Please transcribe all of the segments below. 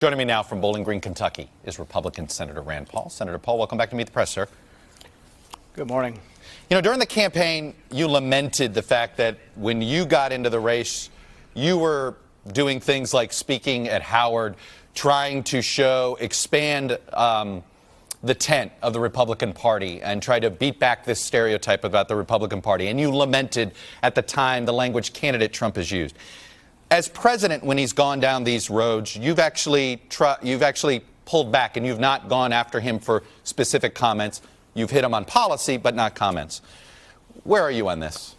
Joining me now from Bowling Green, Kentucky, is Republican Senator Rand Paul. Senator Paul, welcome back to Meet the Press, sir. Good morning. You know, during the campaign, you lamented the fact that when you got into the race, you were doing things like speaking at Howard, trying to expand the tent of the Republican Party and try to beat back this stereotype about the Republican Party. And you lamented at the time the language candidate Trump has used. As president, when he's gone down these roads, you've actually pulled back and you've not gone after him for specific comments. You've hit him on policy, but not comments. Where are you on this?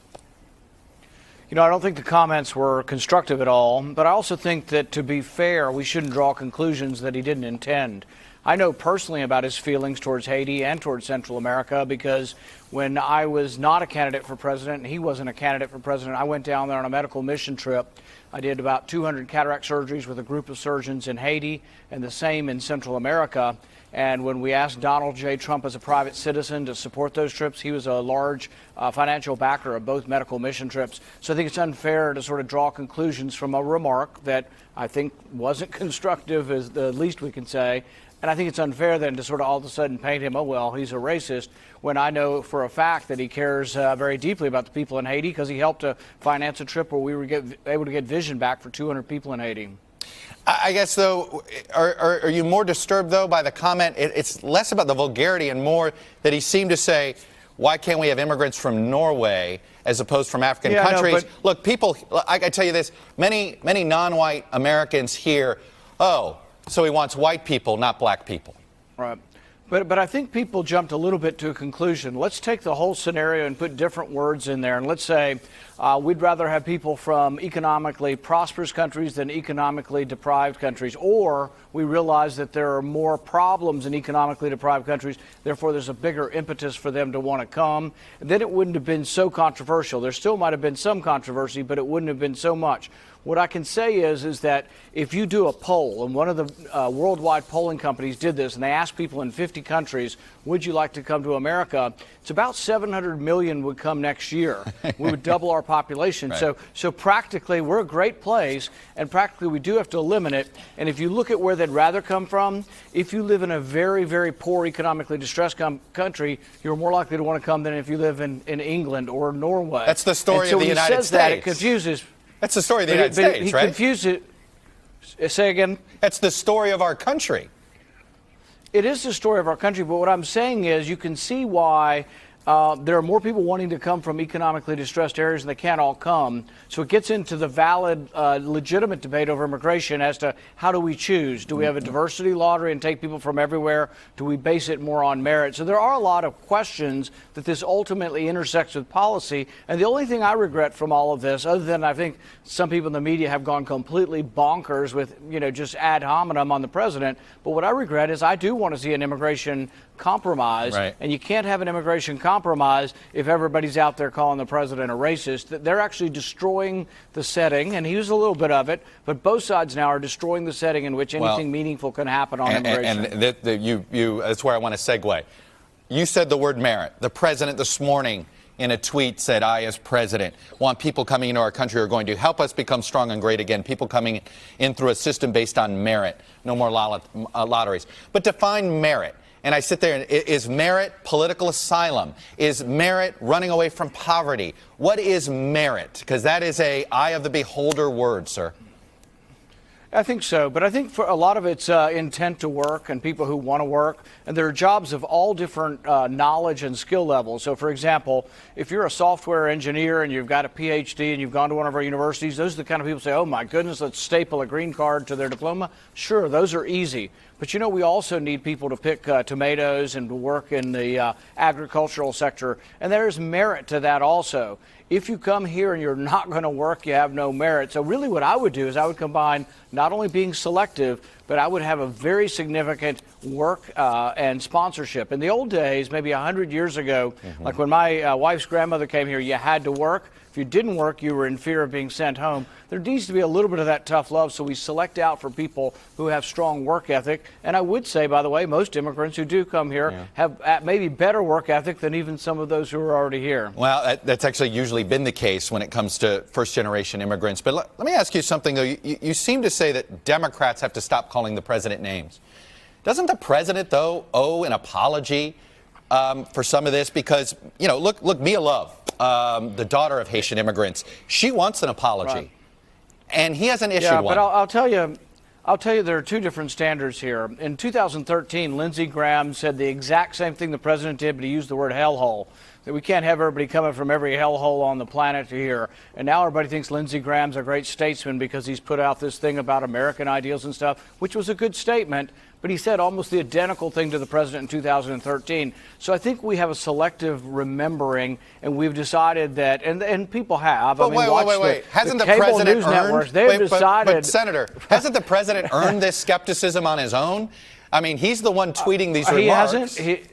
You know, I don't think the comments were constructive at all, but I also think that, to be fair, we shouldn't draw conclusions that he didn't intend. I know personally about his feelings towards Haiti and towards Central America because when I was not a candidate for president and he wasn't a candidate for president, I went down there on a medical mission trip. I did about 200 cataract surgeries with a group of surgeons in Haiti and the same in Central America. And when we asked Donald J. Trump as a private citizen to support those trips, he was a large financial backer of both medical mission trips. So I think it's unfair to sort of draw conclusions from a remark that I think wasn't constructive, is the least we can say. And I think it's unfair then to sort of all of a sudden paint him, oh, well, he's a racist, when I know for a fact that he cares very deeply about the people in Haiti because he helped to finance a trip where we were able to get vision back for 200 people in Haiti. I guess, though, are you more disturbed, though, by the comment? It's less about the vulgarity and more that he seemed to say, why can't we have immigrants from Norway as opposed from African countries? Look, people, I tell you this, many non-white Americans hear, oh, so he wants white people, not black people. Right. But I think people jumped a little bit to a conclusion. Let's take the whole scenario and put different words in there. And let's say we'd rather have people from economically prosperous countries than economically deprived countries. Or we realize that there are more problems in economically deprived countries. Therefore, there's a bigger impetus for them to want to come. And then it wouldn't have been so controversial. There still might have been some controversy, but it wouldn't have been so much. What I can say is that if you do a poll, and one of the worldwide polling companies did this, and they asked people in 50 countries, would you like to come to America? It's about 700 million would come next year. We would double our population. Right. So practically, we're a great place, and practically we do have to eliminate it. And if you look at where they'd rather come from, if you live in a very, very poor, economically distressed country, you're more likely to want to come than if you live in England or Norway. That's the story of the United States. That, it confuses. That's the story of the United States, right? He confused it. Say again? That's the story of our country. It is the story of our country, but what I'm saying is you can see why there are more people wanting to come from economically distressed areas and they can't all come. So it gets into the valid, legitimate debate over immigration as to how do we choose? Do we have a diversity lottery and take people from everywhere? Do we base it more on merit? So there are a lot of questions that this ultimately intersects with policy. And the only thing I regret from all of this, other than I think some people in the media have gone completely bonkers with, just ad hominem on the president. But what I regret is I do want to see an immigration compromise. Right. And you can't have an immigration compromise if everybody's out there calling the president a racist. They're actually destroying the setting, and he was a little bit of it, but both sides now are destroying the setting in which anything meaningful can happen on immigration. And that's where I want to segue. You said the word merit. The president this morning in a tweet said, I, as president, want people coming into our country who are going to help us become strong and great again, people coming in through a system based on merit, no more lotteries. But define merit. And I sit there and is merit political asylum? Is merit running away from poverty? What is merit? Because that is a eye of the beholder word, sir. I think so, but I think for a lot of it's intent to work and people who want to work, and there are jobs of all different knowledge and skill levels. So, for example, if you're a software engineer and you've got a PhD and you've gone to one of our universities, those are the kind of people who say, oh my goodness, let's staple a green card to their diploma. Sure, those are easy. But we also need people to pick tomatoes and to work in the agricultural sector, and there's merit to that also. If you come here and you're not going to work, you have no merit. So really what I would do is I would combine not only being selective, but I would have a very significant work and sponsorship. In the old days, maybe 100 years ago, like when my wife's grandmother came here, you had to work. If you didn't work, you were in fear of being sent home. There needs to be a little bit of that tough love, so we select out for people who have strong work ethic. And I would say, by the way, most immigrants who do come here have maybe better work ethic than even some of those who are already here. Well, that's actually usually been the case when it comes to first-generation immigrants. But let me ask you something, though. You seem to say that Democrats have to stop calling the president names. Doesn't the president, though, owe an apology for some of this? Because, you know, look, Mia Love, the daughter of Haitian immigrants, she wants an apology. Right. And he hasn't issued one. But I'll tell you, there are two different standards here. In 2013, Lindsey Graham said the exact same thing the president did, but he used the word hellhole. That we can't have everybody coming from every hellhole on the planet to here. And now everybody thinks Lindsey Graham's a great statesman because he's put out this thing about American ideals and stuff, which was a good statement. But he said almost the identical thing to the president in 2013. So I think we have a selective remembering, and we've decided that, and people have. But wait. Hasn't the president news networks, they've decided. But Senator, hasn't the president earned this skepticism on his own? I mean, he's the one tweeting these remarks. He hasn't.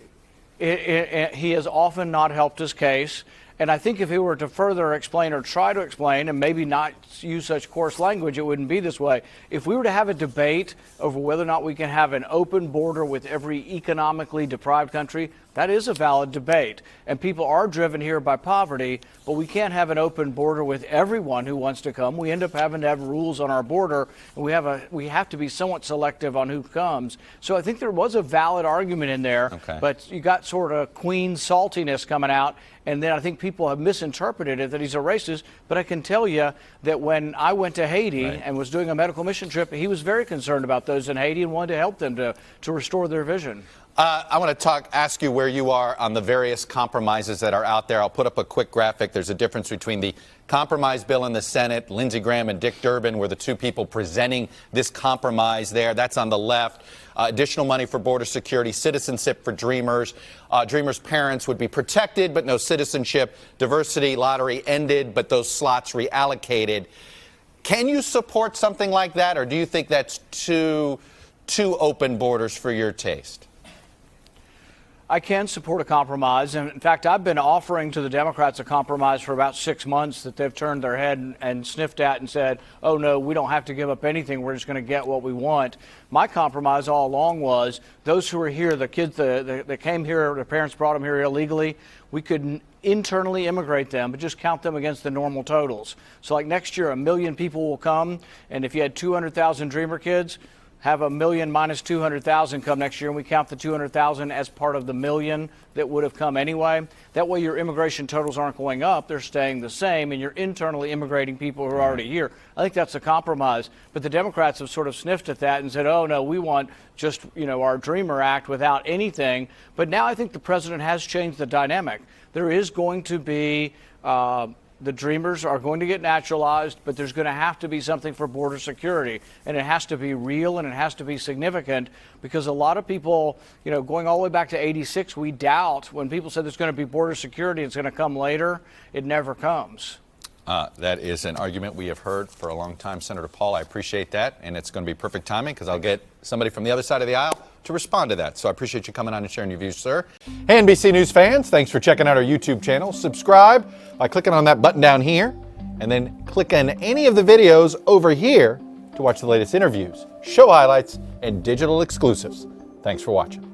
He has often not helped his case. And I think if he were to further explain or try to explain and maybe not use such coarse language, it wouldn't be this way. If we were to have a debate over whether or not we can have an open border with every economically deprived country, that is a valid debate. And people are driven here by poverty, but we can't have an open border with everyone who wants to come. We end up having to have rules on our border, and we have to be somewhat selective on who comes. So I think there was a valid argument in there, but you got sort of Queen saltiness coming out. And then I think people have misinterpreted it that he's a racist. But I can tell you that when I went to Haiti and was doing a medical mission trip, he was very concerned about those in Haiti and wanted to help them to restore their vision. I want to ask you where you are on the various compromises that are out there. I'll put up a quick graphic. There's a difference between the compromise bill in the Senate. Lindsey Graham and Dick Durbin were the two people presenting this compromise there. That's on the left. Additional money for border security, citizenship for Dreamers. Dreamers' parents would be protected, but no citizenship. Diversity lottery ended, but those slots reallocated. Can you support something like that, or do you think that's too open borders for your taste? I can support a compromise. And in fact, I've been offering to the Democrats a compromise for about 6 months that they've turned their head and sniffed at and said, oh, no, we don't have to give up anything. We're just going to get what we want. My compromise all along was those who are here, the kids that came here, their parents brought them here illegally, we could internally immigrate them, but just count them against the normal totals. So like next year, 1 million people will come. And if you had 200,000 Dreamer kids, have 1 million minus 200,000 come next year, and we count the 200,000 as part of the million that would have come anyway. That way your immigration totals aren't going up, they're staying the same, and you're internally immigrating people who are already here. I think that's a compromise. But the Democrats have sort of sniffed at that and said, oh, no, we want just, our Dreamer Act without anything. But now I think the president has changed the dynamic. There is going to be the Dreamers are going to get naturalized, but there's going to have to be something for border security. And it has to be real and it has to be significant, because a lot of people, going all the way back to '86, we doubt when people said there's going to be border security, it's going to come later. It never comes. That is an argument we have heard for a long time, Senator Paul. I appreciate that, and it's going to be perfect timing because I'll get somebody from the other side of the aisle to respond to that. So I appreciate you coming on and sharing your views, sir. Hey, NBC News fans, thanks for checking out our YouTube channel. Subscribe by clicking on that button down here, and then click on any of the videos over here to watch the latest interviews, show highlights, and digital exclusives. Thanks for watching.